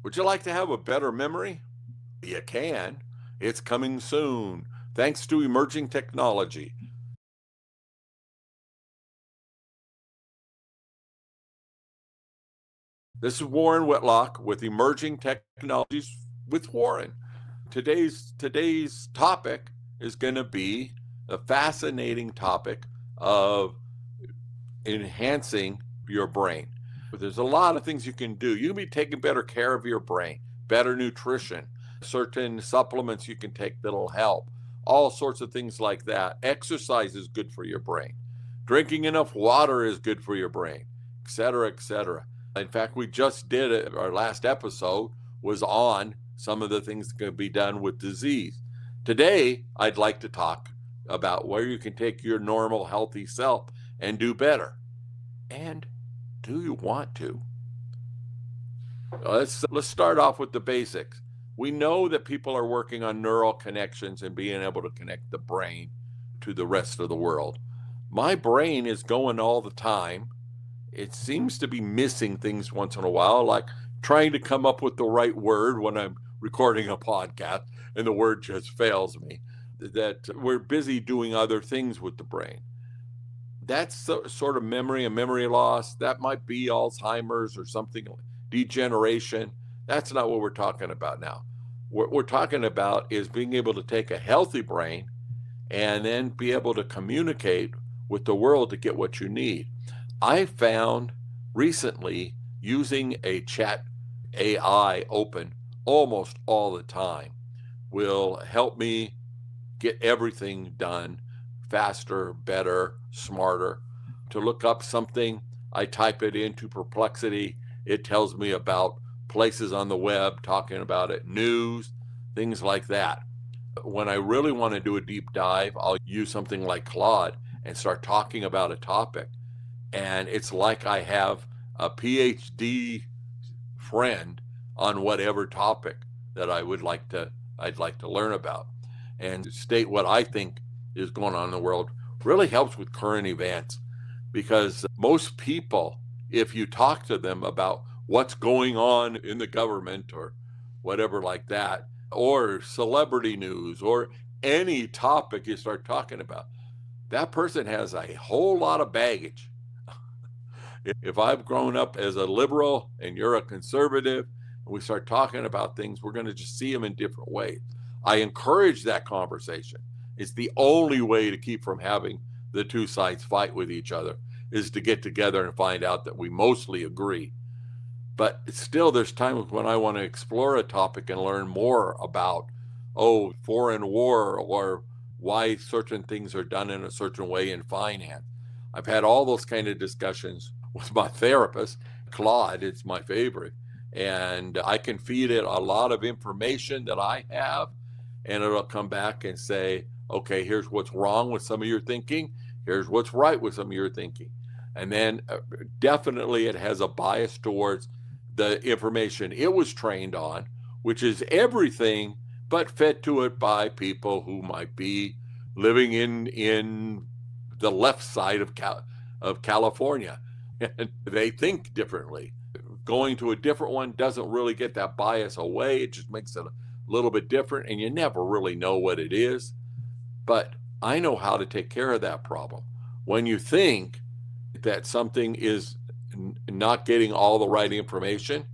Would you like to have a better memory? You can. It's coming soon, thanks to emerging technology. This is Warren Whitlock with Emerging Technologies with Warren. Today's topic is going to be the fascinating topic of enhancing your brain. But there's a lot of things you can do. You can be taking better care of your brain, better nutrition, certain supplements you can take that'll help, all sorts of things like that. Exercise is good for your brain. Drinking enough water is good for your brain, et cetera, et cetera. In fact, we just did it. Our last episode was on some of the things that can be done with disease. Today, I'd like to talk about where you can take your normal, healthy self and do better. And do you want to? Let's start off with the basics. We know that people are working on neural connections and being able to connect the brain to the rest of the world. My brain is going all the time. It seems to be missing things once in a while, like trying to come up with the right word when I'm recording a podcast and the word just fails me. That we're busy doing other things with the brain. That's sort of memory and memory loss. That might be Alzheimer's or something, degeneration. That's not what we're talking about now. What we're talking about is being able to take a healthy brain and then be able to communicate with the world to get what you need. I found recently using a chat AI open almost all the time will help me get everything done faster, better, smarter. To look up something, I type it into Perplexity. It tells me about places on the web talking about it, news, things like that. When I really want to do a deep dive, I'll use something like Claude and start talking about a topic. And it's like I have a PhD friend on whatever topic that I'd like to learn about, and state what I think is going on in the world. Really helps with current events, because most people, if you talk to them about what's going on in the government or whatever like that, or celebrity news or any topic you start talking about, that person has a whole lot of baggage. If I've grown up as a liberal and you're a conservative, and we start talking about things, we're going to just see them in different ways. I encourage that conversation. It's the only way to keep from having the two sides fight with each other, is to get together and find out that we mostly agree. But still, there's times when I want to explore a topic and learn more about, foreign war, or why certain things are done in a certain way in finance. I've had all those kind of discussions with my therapist. Claude, it's my favorite. And I can feed it a lot of information that I have, and it'll come back and say, okay, here's what's wrong with some of your thinking. Here's what's right with some of your thinking. And then definitely it has a bias towards the information it was trained on, which is everything but fed to it by people who might be living in the left side of California, and they think differently. Going to a different one doesn't really get that bias away. It just makes it a little bit different, and you never really know what it is. But I know how to take care of that problem. When you think that something is not getting all the right information,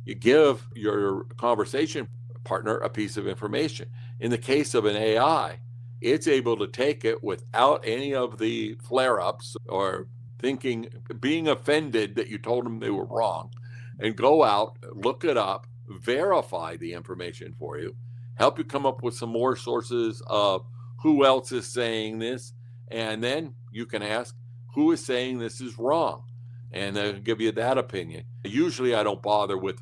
you give your conversation partner a piece of information. In the case of an AI, it's able to take it without any of the flare-ups or being offended that you told them they were wrong, and go out, look it up, verify the information for you, help you come up with some more sources of who else is saying this, and then you can ask, who is saying this is wrong? And they'll give you that opinion. Usually I don't bother with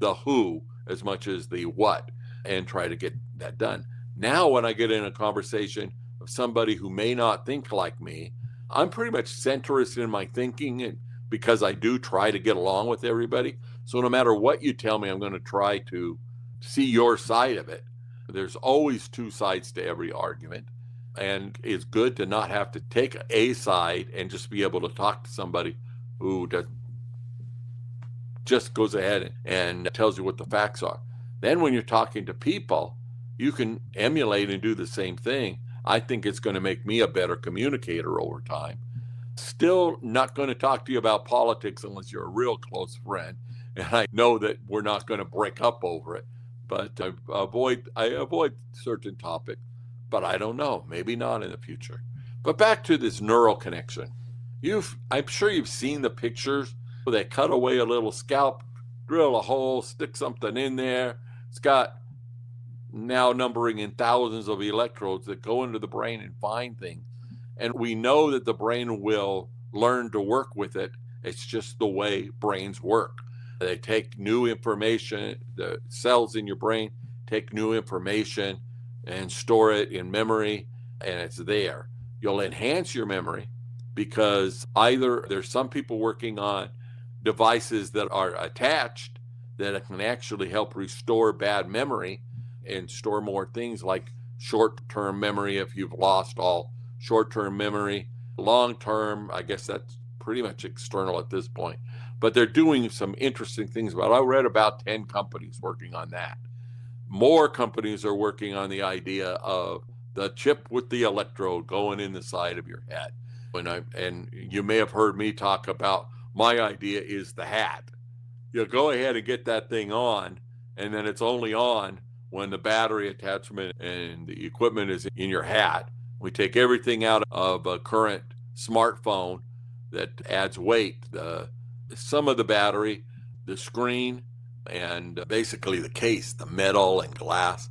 the who as much as the what, and try to get that done. Now, when I get in a conversation of somebody who may not think like me, I'm pretty much centrist in my thinking, and because I do try to get along with everybody. So no matter what you tell me, I'm going to try to see your side of it. There's always two sides to every argument. And it's good to not have to take a side and just be able to talk to somebody who just goes ahead and tells you what the facts are. Then when you're talking to people, you can emulate and do the same thing. I think it's going to make me a better communicator over time. Still not going to talk to you about politics unless you're a real close friend. And I know that we're not going to break up over it, but I avoid certain topics, but I don't know, maybe not in the future. But back to this neural connection. I'm sure you've seen the pictures where they cut away a little scalp, drill a hole, stick something in there. It's got now numbering in thousands of electrodes that go into the brain and find things. And we know that the brain will learn to work with it. It's just the way brains work. They take new information, the cells in your brain take new information and store it in memory, and it's there. You'll enhance your memory because either there's some people working on devices that are attached that can actually help restore bad memory and store more things like short-term memory if you've lost all short-term memory. Long-term, I guess that's pretty much external at this point. But they're doing some interesting things about it. I read about 10 companies working on that. More companies are working on the idea of the chip with the electrode going in the side of your head. And you may have heard me talk about my idea is the hat. You go ahead and get that thing on, and then it's only on when the battery attachment and the equipment is in your hat. We take everything out of a current smartphone that adds weight, some of the battery, the screen, and basically the case, the metal and glass.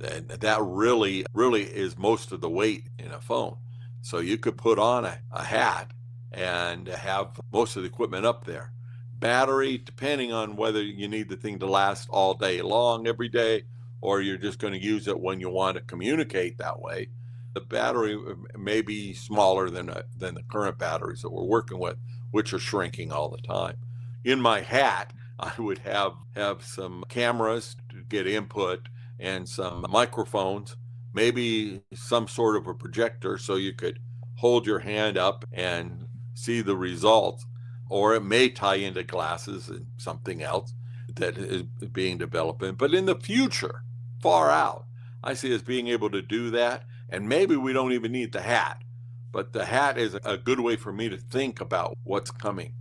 And that really is most of the weight in a phone. So you could put on a hat and have most of the equipment up there. Battery, depending on whether you need the thing to last all day long every day, or you're just going to use it when you want to communicate that way. The battery may be smaller than the current batteries that we're working with, which are shrinking all the time. In my hat, I would have some cameras to get input and some microphones, maybe some sort of a projector so you could hold your hand up and see the results, or it may tie into glasses and something else that is being developed. But in the future, far out, I see us being able to do that. And maybe we don't even need the hat, but the hat is a good way for me to think about what's coming.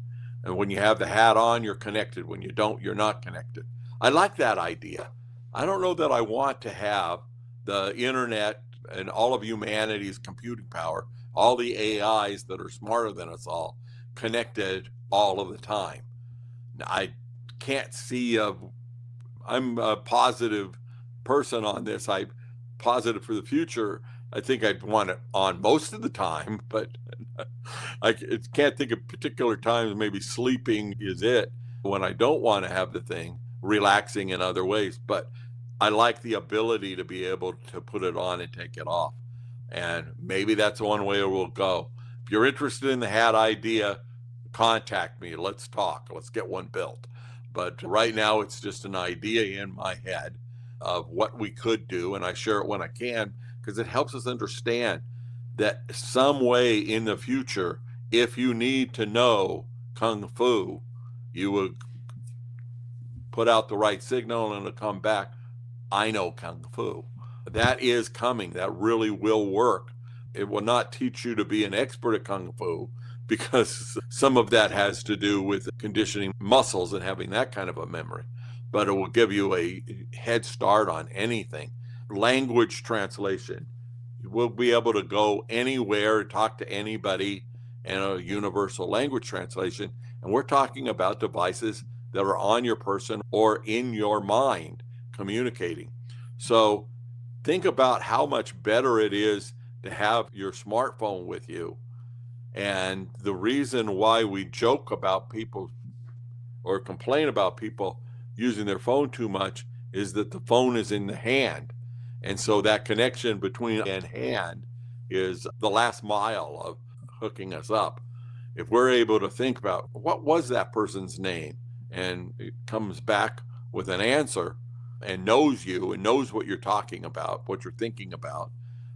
And when you have the hat on, you're connected. When you don't, you're not connected. I like that idea. I don't know that I want to have the internet and all of humanity's computing power, all the AIs that are smarter than us all, connected all of the time. I can't see I'm a positive person on this. I'm positive for the future. I think I'd want it on most of the time, but I can't think of particular times. Maybe sleeping is it when I don't want to have the thing, relaxing in other ways. But I like the ability to be able to put it on and take it off. And maybe that's one way we'll go. If you're interested in the hat idea, contact me. Let's talk. Let's get one built. But right now, it's just an idea in my head of what we could do. And I share it when I can because it helps us understand that some way in the future, if you need to know Kung Fu, you will put out the right signal and it'll come back. I know Kung Fu. That is coming. That really will work. It will not teach you to be an expert at Kung Fu because some of that has to do with conditioning muscles and having that kind of a memory. But it will give you a head start on anything. Language translation. You will be able to go anywhere, talk to anybody, and a universal language translation. And we're talking about devices that are on your person or in your mind communicating. So think about how much better it is to have your smartphone with you. And the reason why we joke about people or complain about people using their phone too much is that the phone is in the hand. And so that connection between and hand is the last mile of hooking us up. If we're able to think about what was that person's name and it comes back with an answer and knows you and knows what you're talking about, what you're thinking about,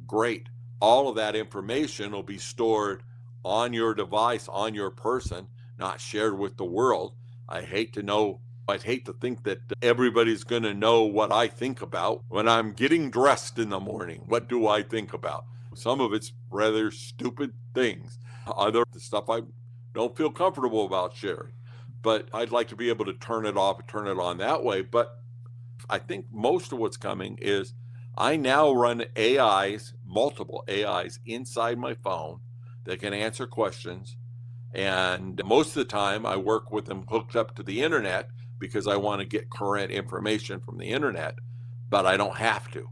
great. All of that information will be stored on your device, on your person, not shared with the world. I hate to know I'd hate to think that everybody's going to know what I think about when I'm getting dressed in the morning. What do I think about? Some of it's rather stupid things. Other stuff I don't feel comfortable about sharing. But I'd like to be able to turn it off and turn it on that way. But I think most of what's coming is I now run AIs, multiple AIs inside my phone that can answer questions. And most of the time I work with them hooked up to the internet because I want to get current information from the internet, but I don't have to.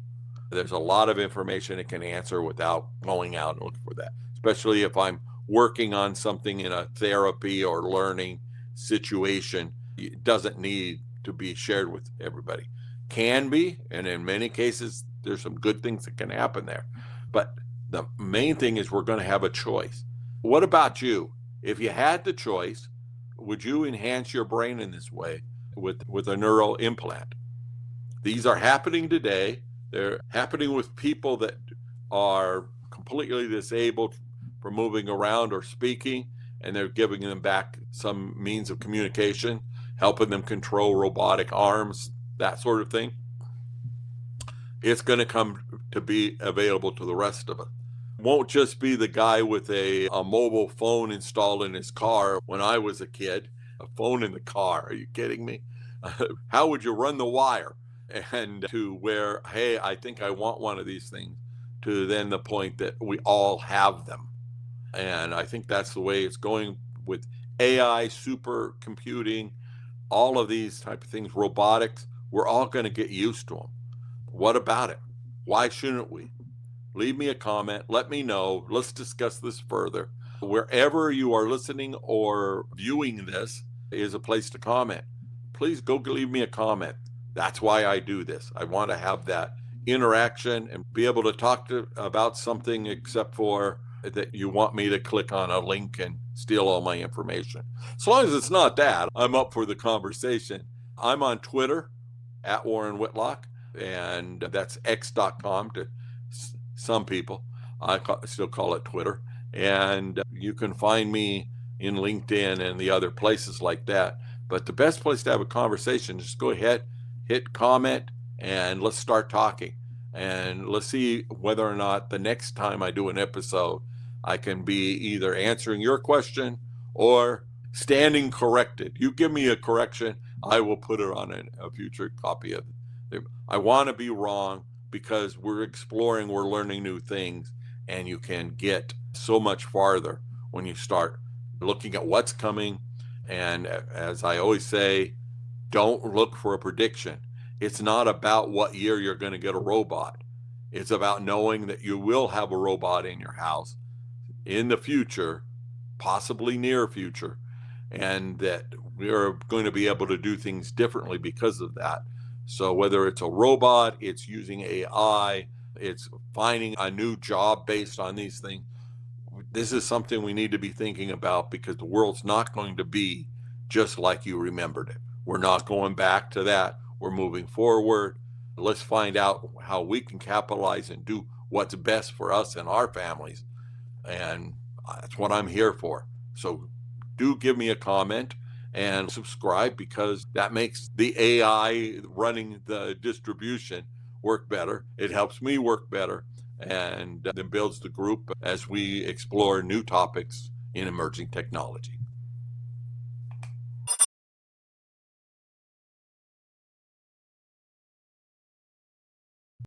There's a lot of information it can answer without going out and looking for that, especially if I'm working on something in a therapy or learning situation. It doesn't need to be shared with everybody. Can be, and in many cases, there's some good things that can happen there. But the main thing is we're going to have a choice. What about you? If you had the choice, would you enhance your brain in this way with a neural implant? These are happening today. They're happening with people that are completely disabled from moving around or speaking, and they're giving them back some means of communication, helping them control robotic arms, that sort of thing. It's going to come to be available to the rest of us. It won't just be the guy with a mobile phone installed in his car. When I was a kid, a phone in the car. Are you kidding me? How would you run the wire? And to where, hey, I think I want one of these things, to then the point that we all have them. And I think that's the way it's going with AI, supercomputing, all of these type of things, robotics. We're all going to get used to them. What about it? Why shouldn't we? Leave me a comment. Let me know. Let's discuss this further. Wherever you are listening or viewing this is a place to comment. Please go leave me a comment. That's why I do this. I want to have that interaction and be able to talk about something, except for that you want me to click on a link and steal all my information. As long as it's not that, I'm up for the conversation. I'm on Twitter at Warren Whitlock, and that's x.com to some people. I still call it Twitter. And you can find me in LinkedIn and the other places like that. But the best place to have a conversation, just go ahead, hit comment, and let's start talking. And let's see whether or not the next time I do an episode, I can be either answering your question or standing corrected. You give me a correction, I will put it on a future copy of it. I want to be wrong because we're exploring, we're learning new things, and you can get so much farther when you start looking at what's coming. And as I always say, don't look for a prediction. It's not about what year you're going to get a robot. It's about knowing that you will have a robot in your house in the future, possibly near future, and that we are going to be able to do things differently because of that. So whether it's a robot, it's using AI, it's finding a new job based on these things, this is something we need to be thinking about, because the world's not going to be just like you remembered it. We're not going back to that. We're moving forward. Let's find out how we can capitalize and do what's best for us and our families. And that's what I'm here for. So do give me a comment and subscribe, because that makes the AI running the distribution work better. It helps me work better, and then builds the group as we explore new topics in emerging technology.